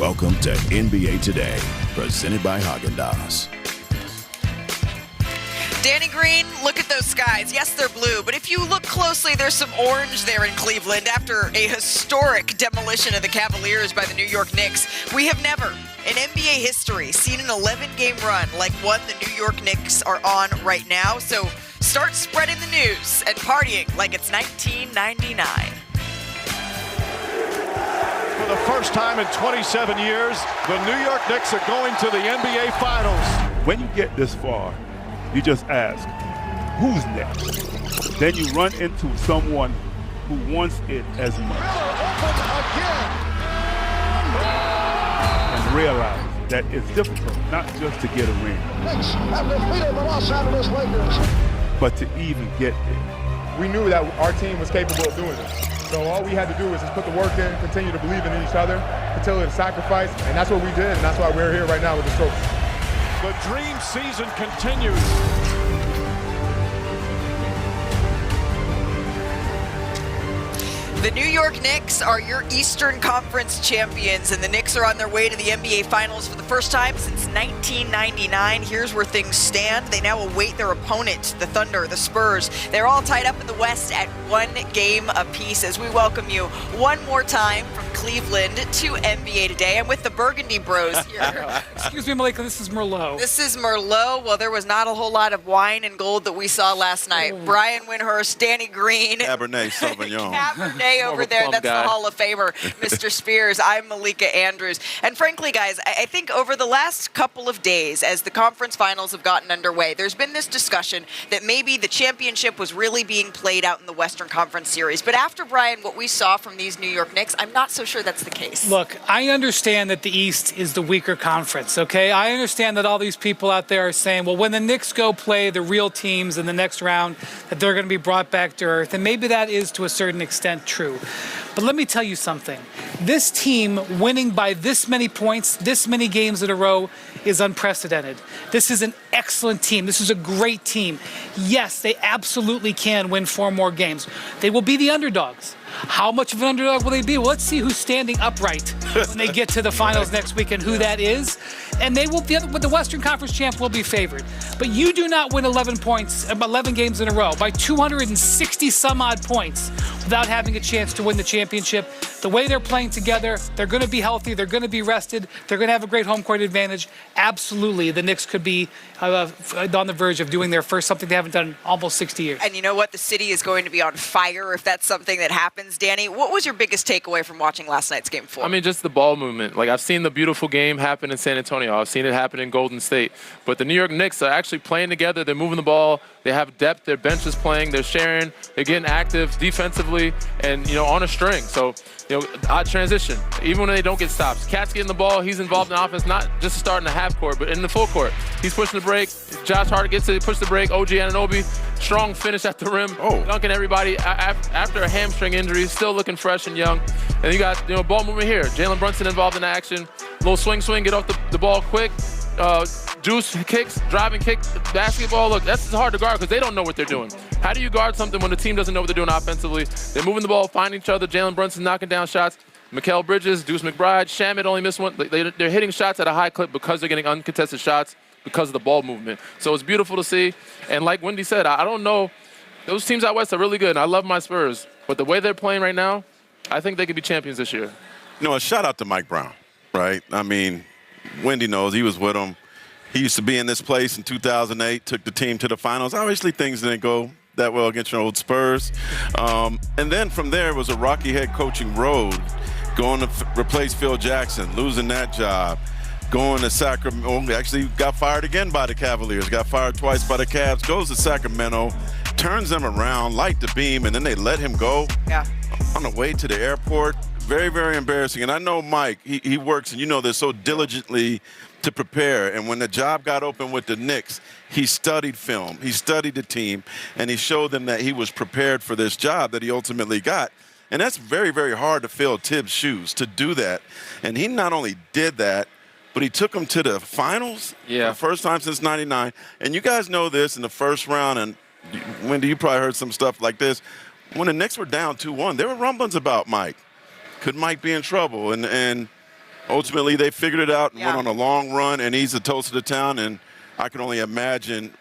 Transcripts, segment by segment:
Welcome to NBA Today, presented by Haagen-Dazs. Danny Green, look at those skies. Yes, they're blue, but if you look closely, there's some orange there in Cleveland after a historic demolition of the Cavaliers by the New York Knicks. We have never, in NBA history, seen an 11-game run like one the New York Knicks are on right now. So start spreading the news and partying like it's 1999. For the first time in 27 years, the New York Knicks are going to the NBA Finals. When you get this far, you just ask, who's next? Then you run into someone who wants it as much. And realize that it's difficult, not just to get a ring, but to even get there. We knew that our team was capable of doing this. So all we had to do was just put the work in, continue to believe in each other, continue to sacrifice, and that's what we did, and that's why we're here right now with the trophy. The dream season continues. The New York Knicks are your Eastern Conference champions, and the Knicks are on their way to the NBA Finals for the first time since 1999. Here's where things stand. They now await their opponent, the Thunder, the Spurs. They're all tied up in the West at 1 game apiece as we welcome you one more time from Cleveland to NBA Today. I'm with the Burgundy Bros here. Excuse me, Malika, this is Merlot. This is Merlot. Well, there was not a whole lot of wine and gold that we saw last night. Brian Windhorst, Danny Green. Cabernet Sauvignon. Cabernet over there. That's the Hall of Famer, Mr. Spears. I'm Malika Andrews. And frankly, guys, I think over the last couple of days, as the conference finals have gotten underway, there's been this discussion that maybe the championship was really being played out in the Western Conference Series. But after, Brian, what we saw from these New York Knicks, I'm not so sure that's the case. Look, I understand that the East is the weaker conference, okay? I understand that all these people out there are saying, well, when the Knicks go play the real teams in the next round, that they're going to be brought back to earth. And maybe that is to a certain extent true. But let me tell you something. This team winning by this many points, this many games in a row is unprecedented. This is an excellent team. This is a great team. Yes, they absolutely can win 4 more games. They will be the underdogs. How much of an underdog will they be? Well, let's see who's standing upright when they get to the finals next week and who that is. And they will, the Western Conference champ will be favored. But you do not win 11 games in a row by 260 some odd points without having a chance to win the championship. The way they're playing together, they're going to be healthy, they're going to be rested, they're going to have a great home court advantage. Absolutely, the Knicks could be on the verge of doing their first, something they haven't done in almost 60 years. And you know what? The city is going to be on fire if that's something that happens. Danny, what was your biggest takeaway from watching last night's Game 4? I mean, just the ball movement. Like, I've seen the beautiful game happen in San Antonio. I've seen it happen in Golden State. But the New York Knicks are actually playing together. They're moving the ball. They have depth. Their bench is playing. They're sharing. They're getting active defensively and, on a string. So, odd transition. Even when they don't get stops. Cat's getting the ball. He's involved in offense, not just starting the half court, but in the full court. He's pushing the break. Josh Hart gets it, push the break. OG Anunoby, strong finish at the rim. Dunking everybody after a hamstring injury, still looking fresh and young. And you got, ball movement here. Jalen Brunson involved in the action. Little swing, get off the ball quick. Juice kicks, driving kick, basketball. Look, that's hard to guard because they don't know what they're doing. How do you guard something when the team doesn't know what they're doing offensively? They're moving the ball, finding each other. Jalen Brunson knocking down shots. Mikal Bridges, Deuce McBride, Shamet only missed one. They're hitting shots at a high clip because they're getting uncontested shots because of the ball movement. So it's beautiful to see. And like Wendy said, I don't know. Those teams out west are really good, and I love my Spurs. But the way they're playing right now, I think they could be champions this year. A shout out to Mike Brown, right? I mean, Wendy knows he was with him. He used to be in this place in 2008, took the team to the finals. Obviously, things didn't go that well against your old Spurs. And then from there, it was a rocky head coaching road, going to replace Phil Jackson, losing that job, going to Sacramento. Actually got fired again by the Cavaliers, got fired twice by the Cavs, goes to Sacramento, turns them around, light the beam, and then they let him go on the way to the airport. Very, very embarrassing. And I know Mike, he works, and this, so diligently to prepare. And when the job got open with the Knicks, he studied film, he studied the team, and he showed them that he was prepared for this job that he ultimately got. And that's very, very hard to fill Tibbs' shoes, to do that. And he not only did that, but he took them to the finals for the first time since '99. And you guys know this in the first round, and Wendy, you probably heard some stuff like this. When the Knicks were down 2-1, there were rumblings about Mike. Could Mike be in trouble? And ultimately they figured it out and went on a long run, and he's the toast of the town. And I can only imagine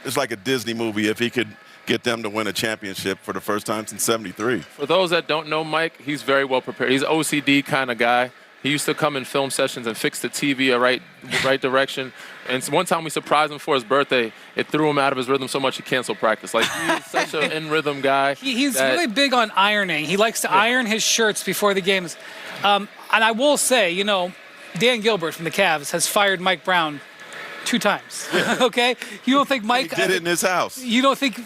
it's like a Disney movie if he could get them to win a championship for the first time since '73. For those that don't know Mike, he's very well prepared. He's an OCD kind of guy. He used to come in film sessions and fix the TV a right direction. And one time we surprised him for his birthday. It threw him out of his rhythm so much he canceled practice. Like, he's such an in-rhythm guy. He's really big on ironing. He likes to iron his shirts before the games. And I will say, you know, Dan Gilbert from the Cavs has fired Mike Brown 2 times. Okay, you don't think Mike He did it in his house? You don't think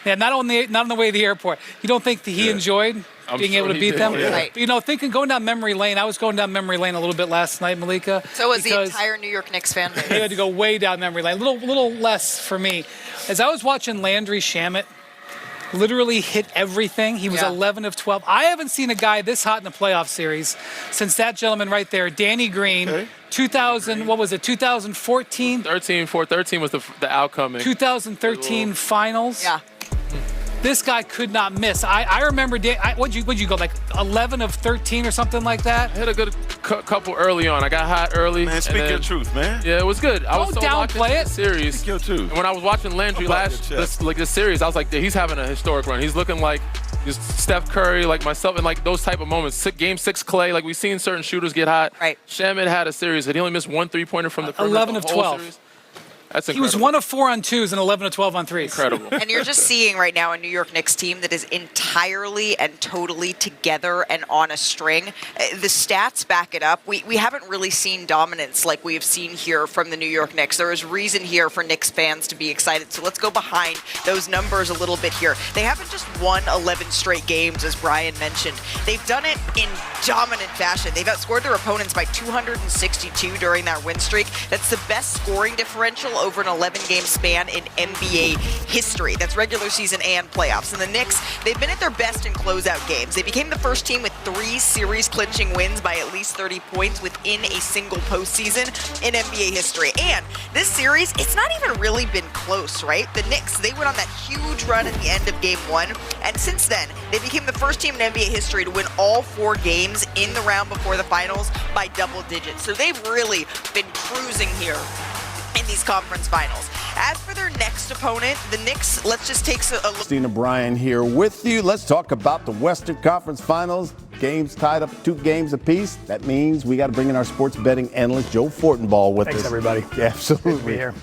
not on the way to the airport. You don't think that he enjoyed being able to beat them? Yeah. Right. You know, going down memory lane. I was going down memory lane a little bit last night, Malika. So was the entire New York Knicks fan base. They had to go way down memory lane. A little less for me. As I was watching Landry Shamet literally hit everything. He was 11 of 12. I haven't seen a guy this hot in a playoff series since that gentleman right there, Danny Green. Okay. 2000, what was it, 2014? 13 was the outcome. 2013 finals. Yeah. This guy could not miss. I remember, what'd you go, like 11 of 13 or something like that? I hit a good couple early on. I got hot early. Man, speak your truth, man. Yeah, it was good. I was so locked into the series. Speak your truth. And when I was watching Landry this series, I was like, he's having a historic run. He's looking like just Steph Curry, like myself, and like those type of moments. Game 6 Clay, like we've seen certain shooters get hot. Right. Shamet had a series that he only missed 1 3-pointer from the 11 of 12. Series. That's incredible. He was 1 of 4 on 2s and 11 of 12 on 3s. Incredible. And you're just seeing right now a New York Knicks team that is entirely and totally together and on a string. The stats back it up. We haven't really seen dominance like we have seen here from the New York Knicks. There is reason here for Knicks fans to be excited. So let's go behind those numbers a little bit here. They haven't just won 11 straight games, as Brian mentioned. They've done it in dominant fashion. They've outscored their opponents by 262 during that win streak. That's the best scoring differential over an 11-game span in NBA history. That's regular season and playoffs. And the Knicks, they've been at their best in closeout games. They became the first team with 3 series-clinching wins by at least 30 points within a single postseason in NBA history. And this series, it's not even really been close, right? The Knicks, they went on that huge run at the end of Game 1. And since then, they became the first team in NBA history to win all 4 games in the round before the finals by double digits. So they've really been cruising here in these conference finals. As for their next opponent, the Knicks, let's just take a look. Christina Bryan here with you. Let's talk about the Western Conference Finals. Games tied up 2 games apiece. That means we got to bring in our sports betting analyst, Joe Fortenbaugh, with us. Thanks, everybody. Yeah, absolutely. Good to be here.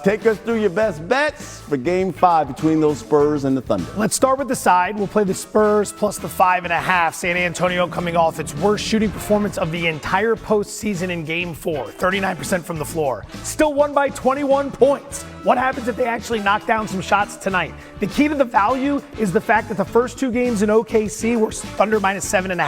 Take us through your best bets for Game 5 between those Spurs and the Thunder. Let's start with the side. We'll play the Spurs plus the 5.5. San Antonio coming off its worst shooting performance of the entire postseason in Game 4, 39% from the floor. Still won by 21 points. What happens if they actually knock down some shots tonight? The key to the value is the fact that the first 2 games in OKC were Thunder minus 7.5.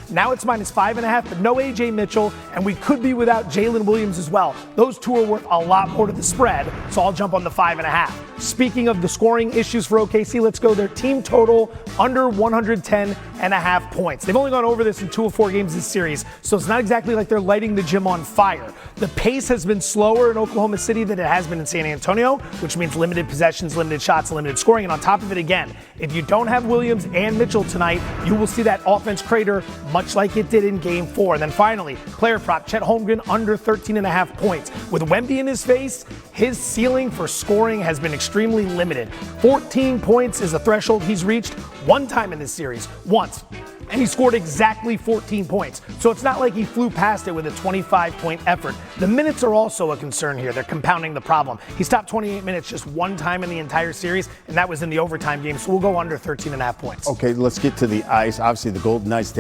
Now it's minus 5.5, but no A.J. Mitchell, and we could be without Jalen Williams as well. Those 2 are worth a lot more to the spread, so I'll jump on the 5.5. Speaking of the scoring issues for OKC, let's go their team total under 110.5 points. They've only gone over this in 2 of 4 games this series, so it's not exactly like they're lighting the gym on fire. The pace has been slower in Oklahoma City than it has been in San Antonio, which means limited possessions, limited shots, limited scoring. And on top of it, again, if you don't have Williams and Mitchell tonight, you will see that offense crater much like it did in Game 4. And then finally, player prop, Chet Holmgren under 13.5 points. With Wemby in his face, his ceiling for scoring has been extremely limited. 14 points is a threshold he's reached 1 time in this series, once. And he scored exactly 14 points. So it's not like he flew past it with a 25-point effort. The minutes are also a concern here. They're compounding the problem. He stopped 28 minutes just 1 time in the entire series, and that was in the overtime game. So we'll go under 13.5 points. Okay, let's get to the ice. Obviously, the Golden Knights, they